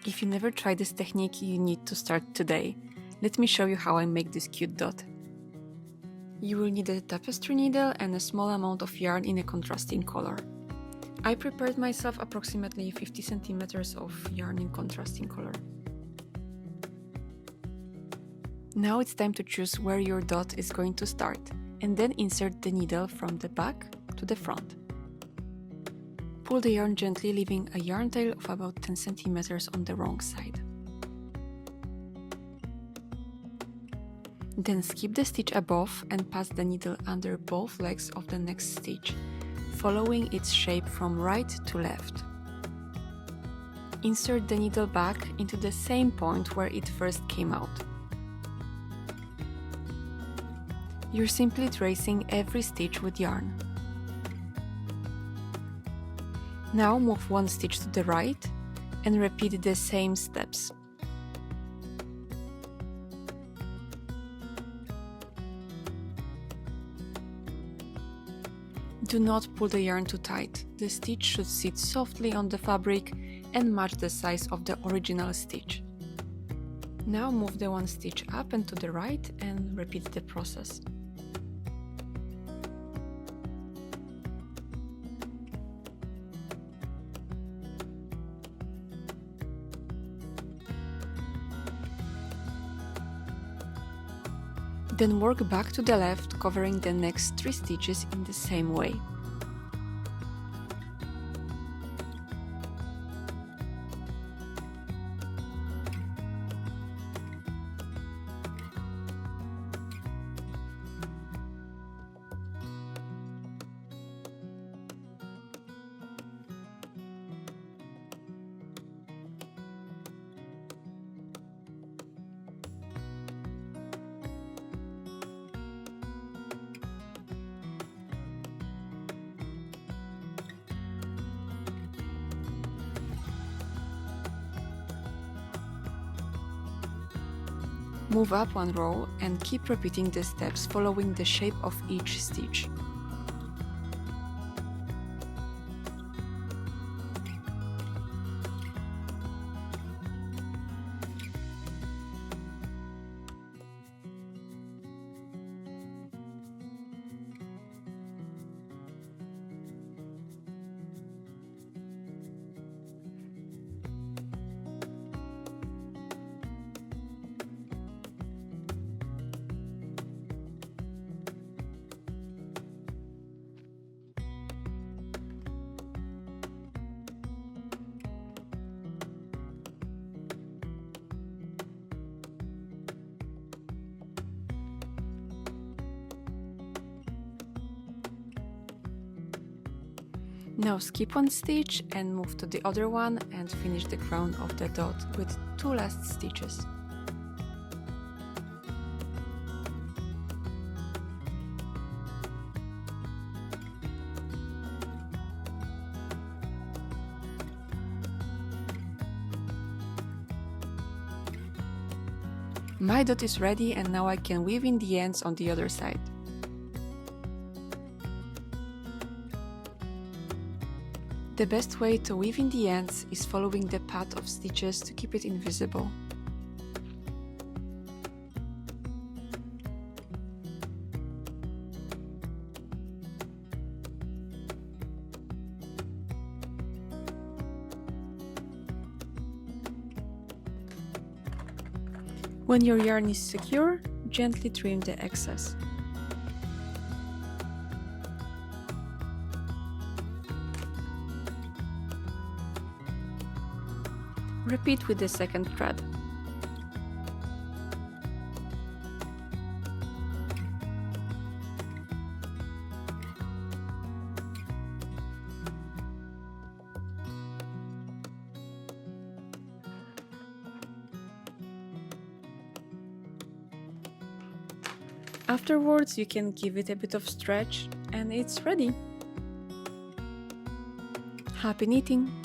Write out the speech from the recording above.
If you never tried this technique, you need to start today. Let me show you how I make this cute dot. You will need a tapestry needle and a small amount of yarn in a contrasting color. I prepared myself approximately 50 centimeters of yarn in contrasting color. Now it's time to choose where your dot is going to start, and then insert the needle from the back to the front. Pull the yarn gently, leaving a yarn tail of about 10 centimeters on the wrong side. Then skip the stitch above and pass the needle under both legs of the next stitch, following its shape from right to left. Insert the needle back into the same point where it first came out. You're simply tracing every stitch with yarn. Now move one stitch to the right and repeat the same steps. Do not pull the yarn too tight. The stitch should sit softly on the fabric and match the size of the original stitch. Now move the one stitch up and to the right and repeat the process. Then work back to the left, covering the next 3 stitches in the same way. Move up one row and keep repeating the steps following the shape of each stitch. Now skip one stitch and move to the other one and finish the crown of the dot with 2 last stitches. My dot is ready and now I can weave in the ends on the other side. The best way to weave in the ends is following the path of stitches to keep it invisible. When your yarn is secure, gently trim the excess. Repeat with the second thread. Afterwards, you can give it a bit of stretch and it's ready. Happy knitting!